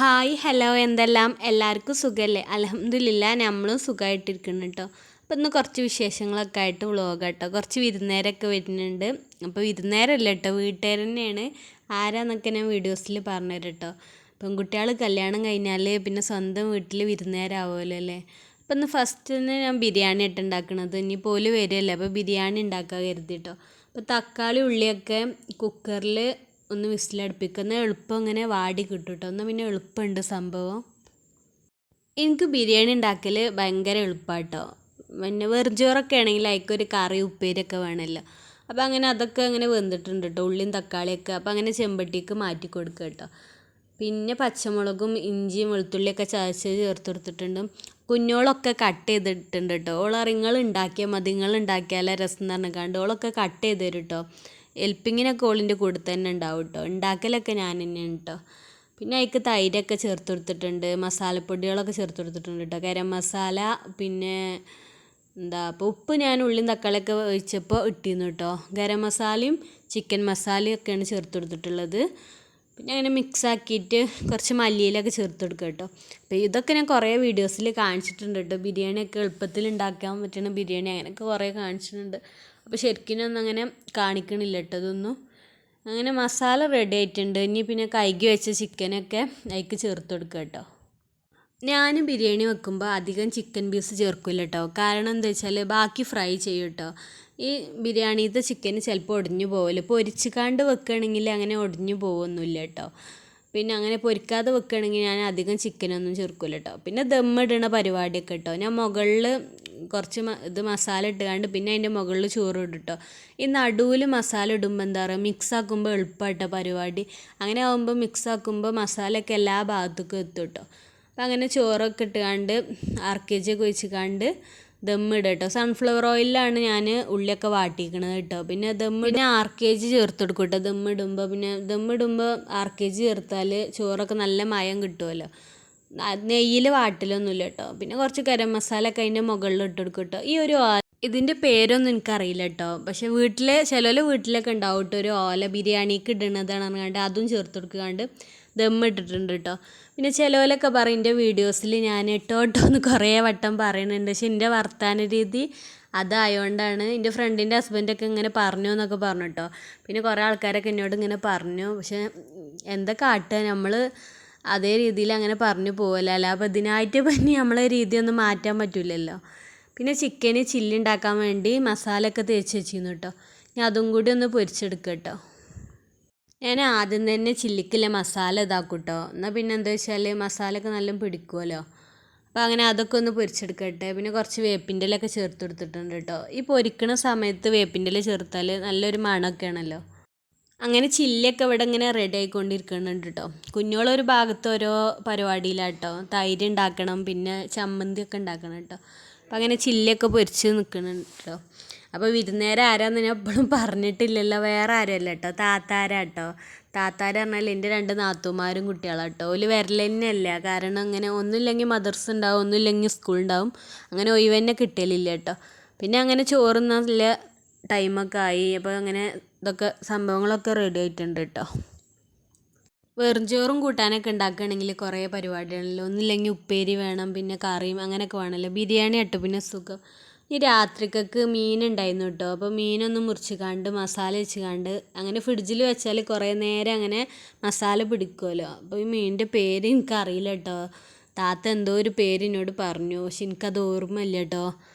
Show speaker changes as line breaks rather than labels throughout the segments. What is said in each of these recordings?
Hi hello എന്തെല്ലാം എല്ലാവർക്കും സുഖമല്ലേ? അൽഹംദുലില്ലാ നമ്മളും സുഖമായിട്ടിരിക്കുന്നു കേട്ടോ. അപ്പോൾ ഇന്ന് കുറച്ച് വിശേഷങ്ങളൊക്കെ ആയിട്ട് വ്ളോഗ് കേട്ടോ. കുറച്ച് വിരുന്നേരമൊക്കെ വരുന്നുണ്ട്. അപ്പോൾ വിരുന്നേരമല്ല കേട്ടോ, വീട്ടുകാർ തന്നെയാണ്. ആരാന്നൊക്കെ ഞാൻ വീഡിയോസിൽ പറഞ്ഞുതരാം കേട്ടോ. പെൺകുട്ടികൾ കല്യാണം കഴിഞ്ഞാൽ പിന്നെ സ്വന്തം വീട്ടിൽ വിരുന്നേരാവുമല്ലോ അല്ലേ. അപ്പോൾ ഇന്ന് ഫസ്റ്റ് തന്നെ ഞാൻ ബിരിയാണി ആയിട്ട് ഉണ്ടാക്കുന്നത്. ഇനി പോലും വരുമല്ലേ, അപ്പോൾ ബിരിയാണി ഉണ്ടാക്കാൻ കരുതി കേട്ടോ. അപ്പോൾ തക്കാളി ഉള്ളിയൊക്കെ കുക്കറിൽ ഒന്ന് വിസിലടുപ്പിക്കുന്ന എളുപ്പം ഇങ്ങനെ വാടി കിട്ടും കേട്ടോ. എന്നാൽ പിന്നെ എളുപ്പമുണ്ട് സംഭവം. എനിക്ക് ബിരിയാണി ഉണ്ടാക്കൽ ഭയങ്കര എളുപ്പമാണ് കേട്ടോ. പിന്നെ വെറുംചോറൊക്കെ ആണെങ്കിൽ അതിക്കൊരു കറി ഉപ്പേരിയൊക്കെ വേണമല്ലോ. അപ്പോൾ അങ്ങനെ അതൊക്കെ അങ്ങനെ വെന്തിട്ടുണ്ട് കേട്ടോ, ഉള്ളിയും തക്കാളിയൊക്കെ. അപ്പോൾ അങ്ങനെ ചെമ്പട്ടിക്ക് മാറ്റി കൊടുക്കുക കേട്ടോ. പിന്നെ പച്ചമുളകും ഇഞ്ചിയും വെളുത്തുള്ളിയൊക്കെ ചതച്ച് ചേർത്ത് കൊടുത്തിട്ടുണ്ട്. കുഞ്ഞോളൊക്കെ കട്ട് ചെയ്തിട്ടുണ്ട് കേട്ടോ. ഓളറിങ്ങൾ ഉണ്ടാക്കിയാൽ മതി, നിങ്ങൾ ഉണ്ടാക്കിയാലേ രസം എന്ന് പറഞ്ഞാണ്ട് ഓളൊക്കെ കട്ട് ചെയ്ത് തരും കേട്ടോ. ഹെൽപ്പിങ്ങിനൊക്കെ ഓളിൻ്റെ കൂടെ തന്നെ ഉണ്ടാവും കേട്ടോ. ഉണ്ടാക്കലൊക്കെ ഞാൻ തന്നെയാണ് കേട്ടോ. പിന്നെ അതിക്ക് തൈരൊക്കെ ചേർത്ത് കൊടുത്തിട്ടുണ്ട്, മസാലപ്പൊടികളൊക്കെ ചേർത്ത് കൊടുത്തിട്ടുണ്ട് കേട്ടോ. ഗരം മസാല, പിന്നെ അപ്പോൾ ഉപ്പ് ഞാൻ ഉള്ളിയും തക്കാളിയൊക്കെ ഒഴിച്ചപ്പോൾ ഇട്ടിരുന്നു കേട്ടോ. ഗരം മസാലയും ചിക്കൻ മസാലയും ഒക്കെയാണ് ചേർത്ത് കൊടുത്തിട്ടുള്ളത്. പിന്നെ അങ്ങനെ മിക്സ് ആക്കിയിട്ട് കുറച്ച് മല്ലിയിലൊക്കെ ചേർത്ത് കൊടുക്കുക കേട്ടോ. അപ്പോൾ ഇതൊക്കെ ഞാൻ കുറേ വീഡിയോസിൽ കാണിച്ചിട്ടുണ്ട് കേട്ടോ. ബിരിയാണിയൊക്കെ എളുപ്പത്തിൽ ഉണ്ടാക്കാൻ പറ്റുന്ന ബിരിയാണി അങ്ങനെയൊക്കെ കുറേ കാണിച്ചിട്ടുണ്ട്. അപ്പോൾ ശരിക്കിനൊന്നും അങ്ങനെ കാണിക്കണില്ല കേട്ടോ ഇതൊന്നും. അങ്ങനെ മസാല റെഡി ആയിട്ടുണ്ട്. ഇനി പിന്നെ കഴുകി വെച്ച ചിക്കനൊക്കെ അതിലേക്ക് ചേർത്ത് കൊടുക്കുക കേട്ടോ. ഞാൻ ബിരിയാണി വെക്കുമ്പോൾ അധികം ചിക്കൻ പീസ് ചേർക്കില്ല കേട്ടോ. കാരണം എന്താ വെച്ചാൽ ബാക്കി ഫ്രൈ ചെയ്യും കേട്ടോ. ഈ ബിരിയാണിത്തെ ചിക്കന് ചിലപ്പോൾ ഒടിഞ്ഞു പോകില്ല. പൊരിച്ചുകാണ്ട് വെക്കുകയാണെങ്കിൽ അങ്ങനെ ഒടിഞ്ഞു പോകുമൊന്നുമില്ല കേട്ടോ. പിന്നെ അങ്ങനെ പൊരിക്കാതെ വെക്കുകയാണെങ്കിൽ ഞാൻ അധികം ചിക്കനൊന്നും ചേർക്കില്ല കേട്ടോ. പിന്നെ ദമ്മിടണ പരിപാടിയൊക്കെ കേട്ടോ. ഞാൻ മുകളിൽ കുറച്ച് മസാല ഇട്ടുകൊണ്ട് പിന്നെ അതിൻ്റെ മുകളിൽ ചോറ് ഇടും കേട്ടോ. ഈ നടുവിൽ മസാല ഇടുമ്പോൾ എന്താ പറയുക, മിക്സ് ആക്കുമ്പോൾ എളുപ്പമായിട്ടോ പരിപാടി. അങ്ങനെ ആകുമ്പോൾ മിക്സ് ആക്കുമ്പോൾ മസാലയൊക്കെ എല്ലാ ഭാഗത്തേക്കും എത്തും കേട്ടോ. അപ്പോൾ അങ്ങനെ ചോറൊക്കെ ഇട്ടുകൊണ്ട് RPG ഒക്കെ ഒഴിച്ചുകൊണ്ട് ദമ്മിടുക കേട്ടോ. സൺഫ്ലവർ ഓയിലാണ് ഞാൻ ഉള്ളിയൊക്കെ വാട്ടിക്കണത് കേട്ടോ. പിന്നെ ദമ്മിന് RPG ചേർത്ത് കൊടുക്കും കേട്ടോ ദമ്മിടുമ്പോൾ. പിന്നെ ദമ്മിടുമ്പോൾ RPG ചേർത്താൽ ചോറൊക്കെ നല്ല മയം കിട്ടുമല്ലോ. നെയ്യിൽ വാട്ടിലൊന്നുമില്ല കേട്ടോ. പിന്നെ കുറച്ച് ഗരം മസാല ഒക്കെ അതിൻ്റെ മുകളിൽ ഇട്ട് കൊടുക്കും കേട്ടോ. ഈ ഒരു ഇതിൻ്റെ പേരൊന്നും എനിക്കറിയില്ല കേട്ടോ. പക്ഷേ വീട്ടിലൊക്കെ ഉണ്ടാവും കേട്ടോ, ഒരു ഓല ബിരിയാണിക്ക് ഇടുന്നതാണ് പറഞ്ഞാണ്ട് അതും ചേർത്ത് കൊടുക്കാണ്ട് ദമ്മിട്ടിട്ടുണ്ട് കേട്ടോ. പിന്നെ ചിലവരൊക്കെ പറയും എൻ്റെ വീഡിയോസിൽ ഞാൻ ഇട്ടോ എന്ന് കുറേ വട്ടം പറയുന്നുണ്ട്. പക്ഷെ എൻ്റെ വർത്താന രീതി അതായതുകൊണ്ടാണ്. എൻ്റെ ഫ്രണ്ടിൻ്റെ ഹസ്ബൻഡൊക്കെ ഇങ്ങനെ പറഞ്ഞു എന്നൊക്കെ പറഞ്ഞു കേട്ടോ. പിന്നെ കുറേ ആൾക്കാരൊക്കെ എന്നോട് ഇങ്ങനെ പറഞ്ഞു. പക്ഷെ എന്താ കാട്ടുക, നമ്മൾ അതേ രീതിയിൽ അങ്ങനെ പറഞ്ഞു പോകല്ലോ. അല്ല അപ്പോൾ ഇതിനായിട്ട് പിന്നെ നമ്മളെ രീതിയൊന്നും മാറ്റാൻ പറ്റില്ലല്ലോ. പിന്നെ ചിക്കന് ചില്ലി ഉണ്ടാക്കാൻ വേണ്ടി മസാല ഒക്കെ തേച്ച് വെച്ചിരുന്നു കേട്ടോ. ഞാൻ അതും കൂടി ഒന്ന് പൊരിച്ചെടുക്കുക കേട്ടോ. ഞാൻ ആദ്യം തന്നെ ചില്ലിക്കുള്ള മസാല ഇതാക്കും കേട്ടോ. എന്നാൽ പിന്നെ എന്താ വെച്ചാൽ മസാലയൊക്കെ നല്ല പിടിക്കുമല്ലോ. അപ്പോൾ അങ്ങനെ അതൊക്കെ ഒന്ന് പൊരിച്ചെടുക്കട്ടെ. പിന്നെ കുറച്ച് വേപ്പിൻ്റെ ഇലയൊക്കെ ചേർത്ത് കൊടുത്തിട്ടുണ്ട് കേട്ടോ. ഈ പൊരിക്കണ സമയത്ത് വേപ്പിൻ്റെ ഇല ചേർത്താൽ നല്ലൊരു മണമൊക്കെ ആണല്ലോ. അങ്ങനെ ചില്ലിയൊക്കെ ഇവിടെ ഇങ്ങനെ റെഡി ആയിക്കൊണ്ടിരിക്കുന്നുണ്ട് കേട്ടോ. കുഞ്ഞോളൊരു ഭാഗത്ത് ഓരോ പരിപാടിയിലാട്ടോ. തൈര് ഉണ്ടാക്കണം, പിന്നെ ചമ്മന്തിയൊക്കെ ഉണ്ടാക്കണം കേട്ടോ. അപ്പോൾ അങ്ങനെ ചില്ലിയൊക്കെ പൊരിച്ച് നിൽക്കുന്നുണ്ട് കേട്ടോ. അപ്പോൾ വിരുന്നേരം ആരാന്ന് ഞാൻ എപ്പോഴും പറഞ്ഞിട്ടില്ലല്ലോ, വേറെ ആരുമല്ല കേട്ടോ, താത്താരാട്ടോ. താത്താര് പറഞ്ഞാൽ എൻ്റെ 2 നാത്തൂമാരും കുട്ടികളാട്ടോ. ഓല് വരൽ തന്നെയല്ല. കാരണം അങ്ങനെ ഒന്നുമില്ലെങ്കിൽ മദർസ് ഉണ്ടാവും, ഒന്നുമില്ലെങ്കിൽ സ്കൂൾ ഉണ്ടാവും. അങ്ങനെ ഒഴിവ് തന്നെ കിട്ടലില്ല കേട്ടോ. പിന്നെ അങ്ങനെ ചോറുന്ന ടൈമൊക്കെ ആയി. അപ്പോൾ അങ്ങനെ ഇതൊക്കെ സംഭവങ്ങളൊക്കെ റെഡി ആയിട്ടുണ്ട് കേട്ടോ. വെറുംചോറും കൂട്ടാനൊക്കെ ഉണ്ടാക്കുകയാണെങ്കിൽ കുറേ പരിപാടിയാണല്ലോ. ഒന്നുമില്ലെങ്കിൽ ഉപ്പേരി വേണം, പിന്നെ കറിയും അങ്ങനെയൊക്കെ വേണമല്ലോ. ബിരിയാണി കേട്ടോ പിന്നെ സുഖം. ഈ രാത്രിക്കൊക്കെ മീനുണ്ടായിരുന്നു കേട്ടോ. അപ്പോൾ മീനൊന്ന് മുറിച്ചുകാണ്ട് മസാല വെച്ചുകാണ്ട് അങ്ങനെ ഫ്രിഡ്ജിൽ വെച്ചാൽ കുറേ നേരം അങ്ങനെ മസാല പിടിക്കുമല്ലോ. അപ്പോൾ ഈ മീനിൻ്റെ പേര് എനിക്കറിയില്ല കേട്ടോ. താത്ത എന്തോ ഒരു പേര് എന്നോട് പറഞ്ഞു, പക്ഷെ എനിക്കത് ഓർമ്മയില്ല കേട്ടോ.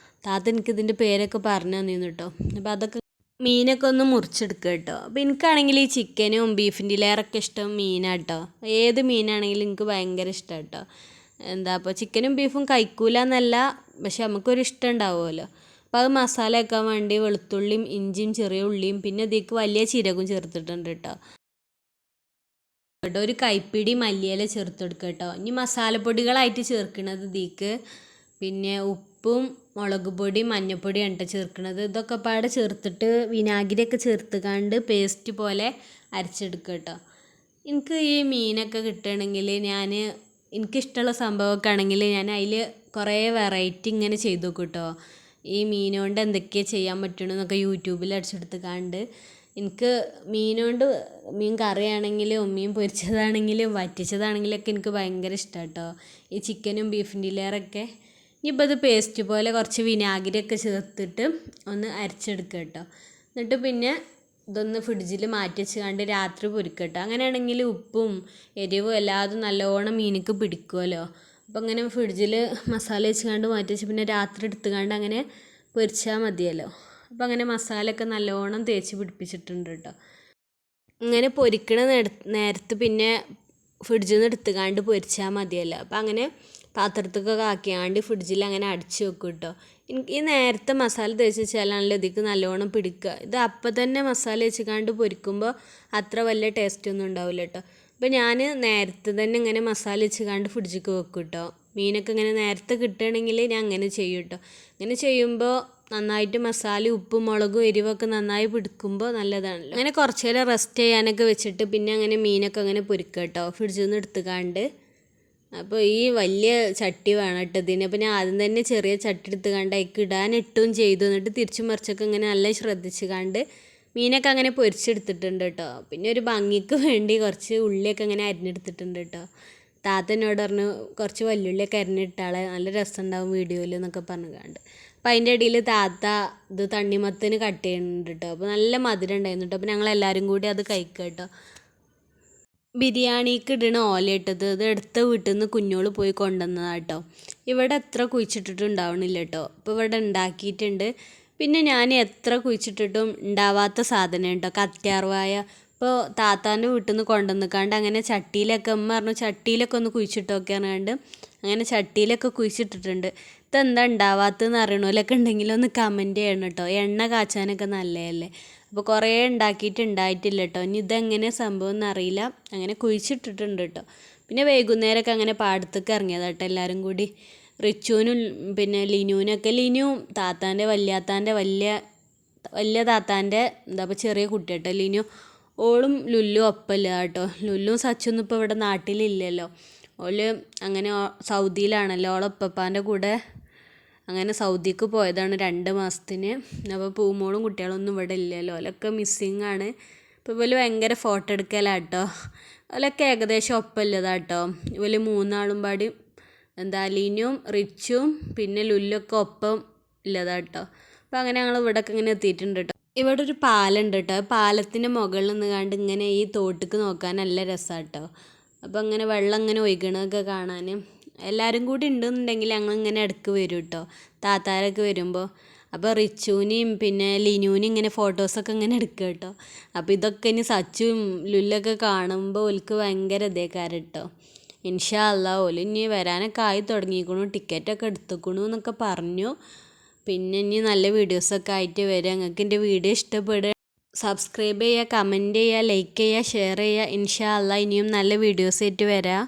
താത്ത എനിക്കിതിൻ്റെ പേരൊക്കെ പറഞ്ഞു തന്നിരുന്നു കേട്ടോ. അപ്പോൾ അതൊക്കെ മീനൊക്കെ ഒന്ന് മുറിച്ചെടുക്കുക കേട്ടോ. അപ്പോൾ എനിക്കാണെങ്കിൽ ഈ ചിക്കനും ബീഫിൻ്റെ ഇഷ്ടം മീനാണ് കേട്ടോ. ഏത് മീനാണെങ്കിലും എനിക്ക് ഭയങ്കര ഇഷ്ടമാണ് കേട്ടോ. അപ്പോൾ ചിക്കനും ബീഫും കഴിക്കൂല എന്നല്ല, പക്ഷെ നമുക്കൊരു ഇഷ്ടം ഉണ്ടാവുമല്ലോ. അപ്പോൾ അത് മസാല വെക്കാൻ വേണ്ടി വെളുത്തുള്ളിയും ഇഞ്ചിയും ചെറിയ ഉള്ളിയും പിന്നെ ഇതിലേക്ക് വലിയ ജീരകവും ചേർത്തിട്ടുണ്ട് കേട്ടോ. ഒരു കൈപ്പിടി മല്ലിയില ചേർത്തെടുക്കുക കേട്ടോ. ഇനി മസാലപ്പൊടികളായിട്ട് ചേർക്കുന്നത് ഇതിലേക്ക് പിന്നെ ഉപ്പും മുളക് പൊടി മഞ്ഞൾപ്പൊടിയാണ് കേട്ടോ ചേർക്കുന്നത്. ഇതൊക്കെ പാടെ ചേർത്തിട്ട് വിനാഗിരിയൊക്കെ ചേർത്തുകാണ്ട് പേസ്റ്റ് പോലെ അരച്ചെടുക്കുക കേട്ടോ. എനിക്ക് ഈ മീനൊക്കെ കിട്ടുകയാണെങ്കിൽ എനിക്കിഷ്ടമുള്ള സംഭവമൊക്കെ ആണെങ്കിൽ ഞാൻ അതിൽ കുറേ വെറൈറ്റി ഇങ്ങനെ ചെയ്തു നോക്കും കേട്ടോ. ഈ മീൻ കൊണ്ട് എന്തൊക്കെയാണ് ചെയ്യാൻ പറ്റണമെന്നൊക്കെ യൂട്യൂബിൽ അടിച്ചെടുത്തുകാണ്ട് എനിക്ക് മീൻ കറിയാണെങ്കിലും മീൻ പൊരിച്ചതാണെങ്കിലും വറ്റിച്ചതാണെങ്കിലൊക്കെ എനിക്ക് ഭയങ്കര ഇഷ്ടമാണ് കേട്ടോ. ഈ ചിക്കനും ബീഫിൻ്റെലേറൊക്കെ. ഇനിയിപ്പോൾ ഇത് പേസ്റ്റ് പോലെ കുറച്ച് വിനാഗിരിയൊക്കെ ചേർത്തിട്ട് ഒന്ന് അരച്ചെടുക്കുക കേട്ടോ. എന്നിട്ട് പിന്നെ ഇതൊന്ന് ഫ്രിഡ്ജിൽ മാറ്റി വെച്ചുകൊണ്ട് രാത്രി പൊരിക്കുക കേട്ടോ. അങ്ങനെയാണെങ്കിൽ ഉപ്പും എരിവും എല്ലാതും നല്ലോണം മീനിക്ക് പിടിക്കുമല്ലോ. അപ്പോൾ അങ്ങനെ ഫ്രിഡ്ജിൽ മസാല വെച്ചുകൊണ്ട് മാറ്റി വെച്ച് പിന്നെ രാത്രി എടുത്തുകൊണ്ട് അങ്ങനെ പൊരിച്ചാൽ മതിയല്ലോ. അപ്പോൾ അങ്ങനെ മസാലയൊക്കെ നല്ലോണം തേച്ച് പിടിപ്പിച്ചിട്ടുണ്ട് കേട്ടോ. ഇങ്ങനെ പൊരിക്കണ നേരത്ത് പിന്നെ ഫ്രിഡ്ജിൽ നിന്ന് എടുത്തുകൊണ്ട് പൊരിച്ചാൽ മതിയല്ലോ. അപ്പോൾ അങ്ങനെ പാത്രത്തൊക്കെ ആക്കിയാണ്ട് ഫ്രിഡ്ജിൽ അങ്ങനെ അടച്ചു വെക്കും കേട്ടോ. ഈ നേരത്തെ മസാല തേച്ച് വെച്ചാലാണല്ലോ ഇതിക്ക് നല്ലോണം പിടിക്കുക. ഇത് അപ്പം തന്നെ മസാല വെച്ചുകൊണ്ട് പൊരിക്കുമ്പോൾ അത്ര വലിയ ടേസ്റ്റ് ഒന്നും ഉണ്ടാവില്ല കേട്ടോ. അപ്പോൾ ഞാൻ നേരത്തെ തന്നെ ഇങ്ങനെ മസാല വെച്ചുകൊണ്ട് ഫ്രിഡ്ജിലേക്ക് വെക്കും കേട്ടോ. മീനൊക്കെ ഇങ്ങനെ നേരത്തെ കിട്ടുകയാണെങ്കിൽ ഞാൻ അങ്ങനെ ചെയ്യും കേട്ടോ. അങ്ങനെ ചെയ്യുമ്പോൾ നന്നായിട്ട് മസാല ഉപ്പും മുളകും എരിവൊക്കെ നന്നായി പിടിക്കുമ്പോൾ നല്ലതാണല്ലോ. അങ്ങനെ കുറച്ച് നേരം റെസ്റ്റ് ചെയ്യാനൊക്കെ വെച്ചിട്ട് പിന്നെ അങ്ങനെ മീനൊക്കെ അങ്ങനെ പൊരിക്കുക കേട്ടോ ഫ്രിഡ്ജിൽ നിന്ന് എടുത്തുകൊണ്ട്. അപ്പോൾ ഈ വലിയ ചട്ടി വേണം കേട്ടോ ഇതിന്. അപ്പോൾ ഞാൻ ആദ്യം തന്നെ ചെറിയ ചട്ടി എടുത്തുകൊണ്ട് അതിലേക്ക് ഇടാനിട്ടും ചെയ്തു. എന്നിട്ട് തിരിച്ചു മറിച്ചൊക്കെ ഇങ്ങനെ നല്ല ശ്രദ്ധിച്ചുകൊണ്ട് മീനൊക്കെ അങ്ങനെ പൊരിച്ചെടുത്തിട്ടുണ്ട് കേട്ടോ. പിന്നെ ഒരു ഭംഗിക്ക് വേണ്ടി കുറച്ച് ഉള്ളിയൊക്കെ അങ്ങനെ അരിഞ്ഞെടുത്തിട്ടുണ്ട് കേട്ടോ. താത്ത എന്നോട് പറഞ്ഞു കുറച്ച് വല്യുള്ളിയൊക്കെ അരിഞ്ഞിട്ടാളെ നല്ല രസമുണ്ടാവും വീഡിയോയിൽ എന്നൊക്കെ പറഞ്ഞുകൊണ്ട്. അപ്പോൾ അതിൻ്റെ ഇടയിൽ താത്ത ഇത് തണ്ണിമത്തന് കട്ട് ചെയ്യുന്നുണ്ട് കേട്ടോ. അപ്പോൾ നല്ല മധുരം ഉണ്ടായിരുന്നു കേട്ടോ. അപ്പോൾ ഞങ്ങളെല്ലാവരും കൂടി അത് കഴിക്കുക കേട്ടോ. ബിരിയാണിക്ക് ഇടണ ഓല ഇട്ടത് ഇത് അടുത്ത വീട്ടിൽ നിന്ന് കുഞ്ഞോള് പോയി കൊണ്ടുവന്നതാണ് കേട്ടോ. ഇവിടെ എത്ര കുഴിച്ചിട്ടിട്ടുണ്ടാവണില്ല കേട്ടോ. അപ്പോൾ ഇവിടെ ഉണ്ടാക്കിയിട്ടുണ്ട്. പിന്നെ ഞാൻ എത്ര കുഴിച്ചിട്ടിട്ടും ഉണ്ടാവാത്ത സാധനം കേട്ടോ കറ്റാർവായ. ഇപ്പോൾ താത്താൻ്റെ വീട്ടിൽ നിന്ന് കൊണ്ടുവന്നിക്കാണ്ട് അങ്ങനെ ചട്ടിയിലൊക്കെ അമ്മ പറഞ്ഞു ചട്ടിയിലൊക്കെ ഒന്ന് കുഴിച്ചിട്ടൊക്കെ പറഞ്ഞാണ്ട് അങ്ങനെ ചട്ടിയിലൊക്കെ കുഴിച്ചിട്ടിട്ടുണ്ട്. ഇതെന്താ ഉണ്ടാവാത്തതെന്ന് അറിയണമല്ലൊക്കെ ഉണ്ടെങ്കിൽ ഒന്ന് കമൻറ്റ് ചെയ്യണം കേട്ടോ. എണ്ണ കാച്ചാനൊക്കെ നല്ലതല്ലേ. അപ്പോൾ കുറേ ഉണ്ടാക്കിയിട്ടുണ്ടായിട്ടില്ല കേട്ടോ. ഇനി ഇതെങ്ങനെ സംഭവം എന്നറിയില്ല. അങ്ങനെ കുഴിച്ചിട്ടിട്ടുണ്ട് കേട്ടോ. പിന്നെ വൈകുന്നേരമൊക്കെ അങ്ങനെ പാടത്തേക്ക് ഇറങ്ങിയതാണ് കേട്ടോ എല്ലാവരും കൂടി. റിച്ചുവിനും പിന്നെ ലിനുവിനൊക്കെ. ലിനു താത്താൻ്റെ വലിയ താത്താൻ്റെ എന്താ ഇപ്പോൾ ചെറിയ കുട്ടി കേട്ടോ ലിനു. ഓളും ലുല്ലും ഒപ്പമില്ല കേട്ടോ. ലുല്ലും സച്ചൊന്നും ഇപ്പോൾ ഇവിടെ നാട്ടിലില്ലല്ലോ. ഓല് അങ്ങനെ സൗദിയിലാണല്ലോ. ഓളൊപ്പാൻ്റെ കൂടെ അങ്ങനെ സൗദിക്ക് പോയതാണ് 2 മാസത്തിന്. അപ്പോൾ പൂമോളും കുട്ടികളൊന്നും ഇവിടെ ഇല്ലല്ലോ. ഓലൊക്കെ മിസ്സിങ് ആണ്. ഇപ്പോൾ ഇവർ ഭയങ്കര ഫോട്ടോ എടുക്കലാണ് കേട്ടോ. ഓലൊക്കെ ഏകദേശം ഒപ്പമില്ലതാട്ടോ. ഇവർ 3 പാടി എന്താ ലിനും റിച്ചും പിന്നെ ലുല്ലൊക്കെ ഒപ്പം ഇല്ലതാട്ടോ. അപ്പോൾ അങ്ങനെ ഞങ്ങൾ ഇവിടെയൊക്കെ ഇങ്ങനെ എത്തിയിട്ടുണ്ട് കേട്ടോ. ഇവിടെ ഒരു പാലമുണ്ട് കേട്ടോ. പാലത്തിൻ്റെ മുകളിൽ നിന്നുകൊണ്ട് ഇങ്ങനെ ഈ തോട്ടിക്ക് നോക്കാൻ നല്ല രസമാണ് കേട്ടോ. അപ്പോൾ അങ്ങനെ വെള്ളം ഇങ്ങനെ ഒഴുകണതൊക്കെ കാണാൻ എല്ലാവരും കൂടി ഉണ്ടെന്നുണ്ടെങ്കിൽ ഞങ്ങളിങ്ങനെ ഇടയ്ക്ക് വരും കേട്ടോ താത്താരൊക്കെ വരുമ്പോൾ. അപ്പോൾ റിച്ചുവിനെയും പിന്നെ ലിനുവിനും ഇങ്ങനെ ഫോട്ടോസൊക്കെ ഇങ്ങനെ എടുക്കുക കേട്ടോ. അപ്പോൾ ഇതൊക്കെ ഇനി സച്ചും ലുല്ലൊക്കെ കാണുമ്പോൾ ഓൽക്ക് ഭയങ്കര ഇതേക്കാരം കേട്ടോ. ഇൻഷാ അല്ലാഹ് ഓല് ഇനി വരാനൊക്കെ ആയി തുടങ്ങിയിരിക്കണു. ടിക്കറ്റൊക്കെ എടുത്തുക്കണു എന്നൊക്കെ പറഞ്ഞു. പിന്നെ ഇനി നല്ല വീഡിയോസൊക്കെ ആയിട്ട് വരിക. നിങ്ങൾക്ക് എൻ്റെ വീഡിയോ ഇഷ്ടപ്പെടുക സബ്സ്ക്രൈബ് ചെയ്യുക, കമൻറ്റ് ചെയ്യുക, ലൈക്ക് ചെയ്യുക, ഷെയർ ചെയ്യുക. ഇൻഷാ അല്ലാഹ് ഇനിയും നല്ല വീഡിയോസ് ആയിട്ട് വരാം.